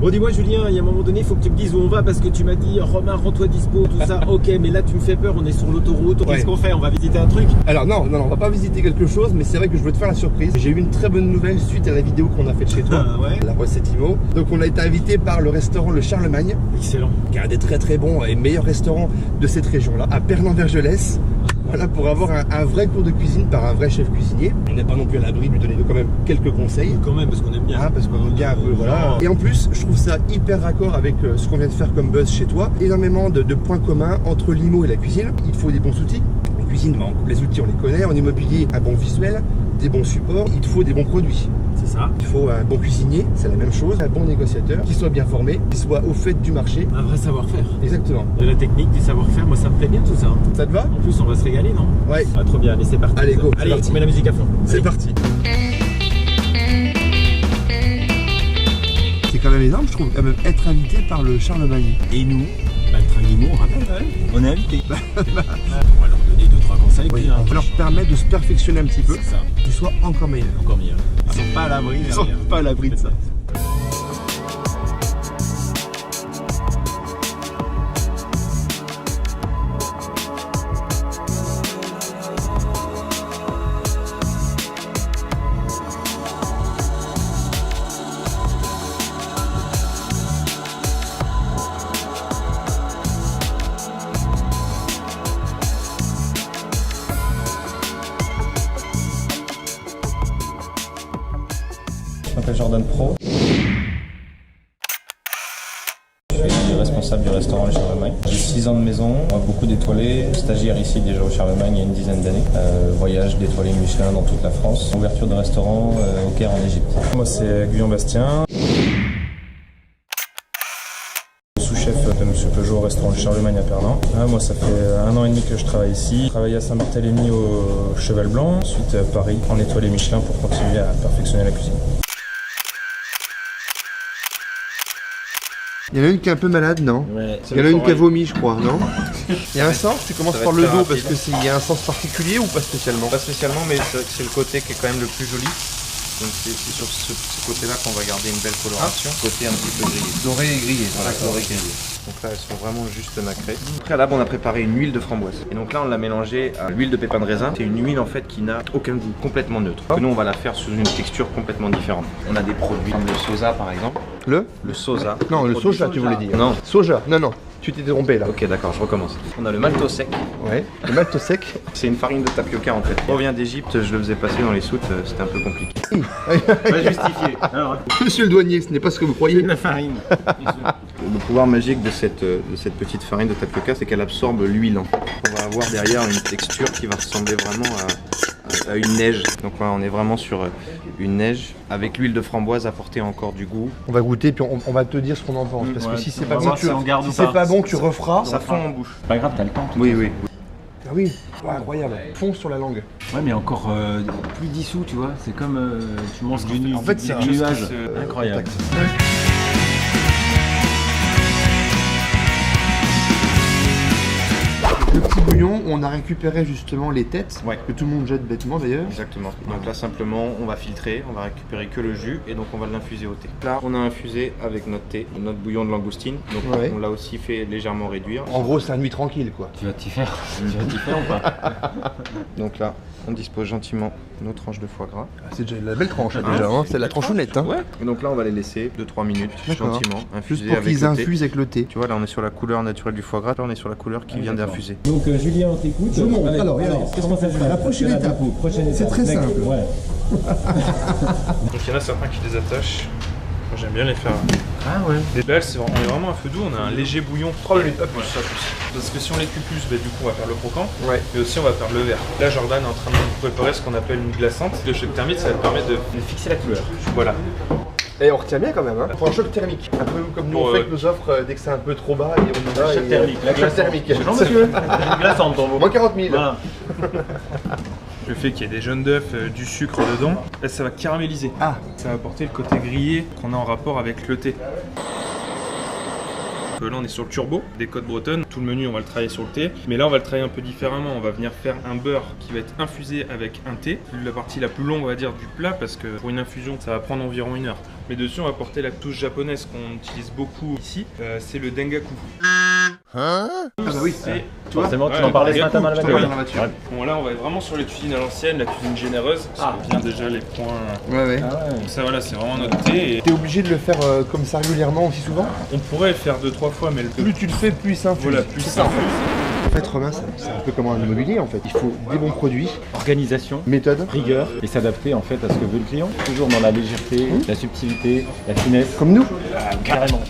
Bon, dis-moi Julien, il y a un moment donné, il faut que tu me dises où on va parce que tu m'as dit Romain, rends-toi dispo, tout ça. Ok, mais là tu me fais peur, on est sur l'autoroute. Qu'est-ce qu'on fait? On va visiter un truc? Alors non, on va pas visiter quelque chose, mais c'est vrai que je veux te faire la surprise. J'ai eu une très bonne nouvelle suite à la vidéo qu'on a faite chez toi, la recette IMO. Donc on a été invité par le restaurant Le Charlemagne. Excellent. Qui est un des très bons et meilleurs restaurants de cette région-là, à Pernan-Vergelès. Voilà, pour avoir un vrai cours de cuisine par un vrai chef cuisinier. On n'est pas non plus à l'abri de lui donner quand même quelques conseils. Quand même, parce qu'on aime bien. Parce qu'on aime bien un peu, voilà. Et en plus, je trouve ça hyper raccord avec ce qu'on vient de faire comme buzz chez toi. Énormément de points communs entre l'IMO et la cuisine. Il faut des bons outils. La cuisine, les outils, on les connaît. En immobilier, un bon visuel, des bons supports. Il te faut des bons produits. C'est ça. Il faut un bon cuisinier, c'est la même chose. Un bon négociateur, qui soit bien formé, qui soit au fait du marché. Un vrai savoir-faire. Exactement. De la technique, du savoir-faire, moi ça me plaît bien tout ça. Ça te va? En plus, on va se régaler, non? Ouais. Ah, trop bien, allez, c'est parti. Allez, go. Allez, on met la musique à fond. C'est parti. C'est quand même énorme, je trouve, quand même, être invité par le Charlemagne. Et nous, le train Guimau, on rappelle, on est invité. On va leur donner 2-3 conseils. Oui, on va leur permettre de se perfectionner un petit peu. C'est ça. Qu'ils soient encore meilleurs. Encore mieux. Ils sont pas à l'abri. Ils sont pas à l'abri de ça. Je m'appelle Jordan Pro. Je suis responsable du restaurant Le Charlemagne. J'ai 6 ans de maison, beaucoup d'étoilés, stagiaire ici déjà au Charlemagne il y a une dizaine d'années. Voyage d'étoilés Michelin dans toute la France. Ouverture de restaurant au Caire en Égypte. Moi c'est Guillaume Bastien. Sous-chef de M. Peugeot au restaurant Le Charlemagne à Pernan. Moi ça fait 1 an et demi que je travaille ici. Je travaille à Saint-Barthélemy au Cheval Blanc, ensuite à Paris en étoilé Michelin pour continuer à perfectionner la cuisine. Il y en a une qui est un peu malade, non? Ouais. Il y en a une qui a vomi, je crois, non? Il y a un sens, tu commences par le dos parce qu'il y a un sens particulier ou pas spécialement? Pas spécialement, mais c'est le côté qui est quand même le plus joli. Donc c'est sur ce côté-là qu'on va garder une belle coloration. Côté un petit peu grillé. Doré et grillé. Voilà, doré et grillé. Donc là, elles sont vraiment juste nacrées. Au préalable, on a préparé une huile de framboise. Et donc là, on l'a mélangée à l'huile de pépins de raisin. C'est une huile en fait qui n'a aucun goût, complètement neutre. Que nous, on va la faire sous une texture complètement différente. On a des produits comme le soja par exemple. Le soja. Non, le soja, tu voulais dire. Non. Soja, non. Tu t'es trompé là. Ok, d'accord, je recommence. On a le malto sec. Ouais, le malt sec. C'est une farine de tapioca en fait. On revient d'Égypte, je le faisais passer dans les soutes, c'était un peu compliqué. Pas justifié. Alors, Monsieur le douanier, ce n'est pas ce que vous croyez. la farine. Le pouvoir magique de cette petite farine de tapioca, c'est qu'elle absorbe l'huile. On va avoir derrière une texture qui va ressembler vraiment à une neige. Donc voilà, on est vraiment sur une neige avec l'huile de framboise apporter encore du goût. On va goûter puis on va te dire ce qu'on en pense. Parce que si c'est pas bon, tu referas. Ça fond en bouche. Pas grave, t'as le temps. Oui, oui. Ah oui, incroyable. Fond sur la langue. Ouais, mais encore plus dissous, tu vois. C'est comme tu manges du nuage. En fait, c'est un nuage. Incroyable. Le petit bouillon, on a récupéré justement les têtes, Ouais. que tout le monde jette bêtement d'ailleurs. Exactement. Donc là simplement on va filtrer, on va récupérer que le jus et donc on va l'infuser au thé. Là on a infusé avec notre thé, notre bouillon de langoustine. Donc Ouais. on l'a aussi fait légèrement réduire. En gros, c'est un nuit tranquille quoi. Tu vas t'y faire. Tu vas t'y faire ou pas? Donc là on dispose gentiment nos tranches de foie gras. C'est déjà la belle tranche déjà, hein. C'est la tranchonnette. Hein. Ouais. Et donc là on va les laisser 2-3 minutes D'accord. gentiment infuser Juste pour avec qu'ils le thé. infusent avec le thé. Tu vois là on est sur la couleur naturelle du foie gras, là on est sur la couleur qui vient d'infuser. Donc Julien, on t'écoute. Je vous montre. Allez, Alors, qu'est-ce qu'on fait? La prochaine étape. C'est très simple. Ouais. Donc il y en a certains qui les attachent. Moi j'aime bien les faire. Ah ouais. Et là, on est vraiment à feu doux, on a un léger bouillon. 3 minutes, hop, ça pousse. Parce que si on les cuit plus, bah, du coup on va faire le croquant, Ouais. mais aussi on va faire le vert. Là Jordan est en train de nous préparer ce qu'on appelle une glaçante. Le choc thermique, ça va permettre de fixer la couleur. Voilà. Et on retient bien quand même, hein. Pour un choc thermique. Un peu comme nous on fait avec nos offres dès que c'est un peu trop bas et on y va. Choc thermique, la choc glaçante. thermique. Jean monsieur, j'ai une glaçante pour vous. Moins 40 000. Voilà. Le fait qu'il y ait des jaunes d'œufs, du sucre dedans, là, ça va caraméliser. Ah. Ça va apporter le côté grillé qu'on a en rapport avec le thé. Là on est sur le turbo des côtes bretonnes, tout le menu on va le travailler sur le thé, mais là on va le travailler un peu différemment, on va venir faire un beurre qui va être infusé avec un thé, la partie la plus longue on va dire du plat parce que pour une infusion ça va prendre environ 1 heure. Mais dessus, on va porter la touche japonaise qu'on utilise beaucoup ici. C'est le Dengaku. Ah bah oui, Forcément, tu en parlais ce matin dans la voiture. Bon, là, on va être vraiment sur les cuisines à l'ancienne, la cuisine généreuse. Parce qu'on vient déjà les points. Ouais. Donc ça, voilà, c'est vraiment notre thé. Et T'es obligé de le faire comme ça régulièrement aussi souvent? on pourrait le faire 2-3 fois, mais Plus tu le fais, plus ça infuse. voilà, plus ça. En fait, Romain, c'est un peu comme un immobilier en fait. Il faut des bons produits, Organisation, méthode, rigueur et s'adapter en fait à ce que veut le client. Toujours dans la légèreté, la subtilité, la finesse. comme nous. Carrément.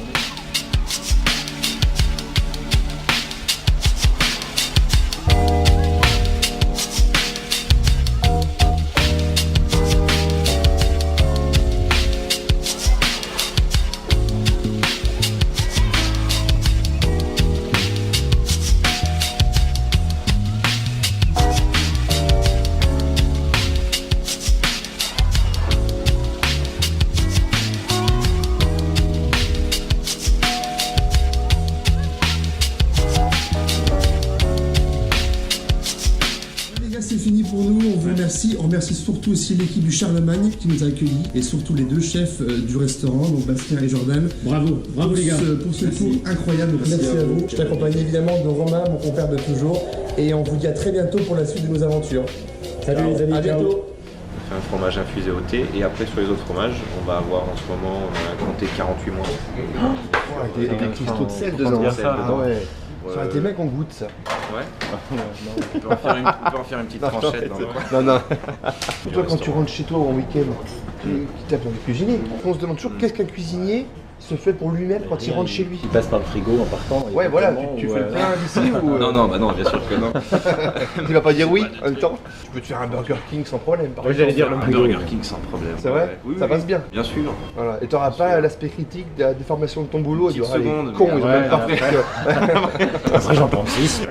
Les gars, c'est fini pour nous, on vous remercie. On remercie surtout aussi l'équipe du Charlemagne qui nous a accueillis et surtout les deux chefs du restaurant, donc Bastien et Jordan. Bravo les gars. Pour ce tour incroyable. Merci à vous. Je t'accompagne évidemment de Romain, mon compère de toujours. Et on vous dit à très bientôt pour la suite de nos aventures. Salut les amis, À bientôt. On fait un fromage infusé au thé et après sur les autres fromages, on va avoir en ce moment, on a compté 48 mois. Avec des cristaux de sel dedans. dedans. Ça, Ah ouais. Sur tes mecs, on goûte ça. Ouais. On peut en faire une petite tranchette dans le coin. Non. Toi, quand tu rentres chez toi en week-end, tu tapes dans le cuisinier. On se demande toujours qu'est-ce qu'un cuisinier se fait pour lui-même quand il rentre chez lui. Il passe par le frigo en partant. Ouais, voilà, tu fais le plein d'ici ou. Non, bien sûr que non. Tu vas pas dire oui en même temps. Tu peux te faire un Burger King sans problème. Par exemple. j'allais dire le Un frigo. Burger King sans problème. C'est vrai Oui, ça oui. passe bien. Bien sûr. Voilà. Et t'auras pas l'aspect critique de la déformation de ton boulot. Petite Tu auras les seconde, cons, mais ils ont ouais, même pas après. fait que- Après, j'en prends 6.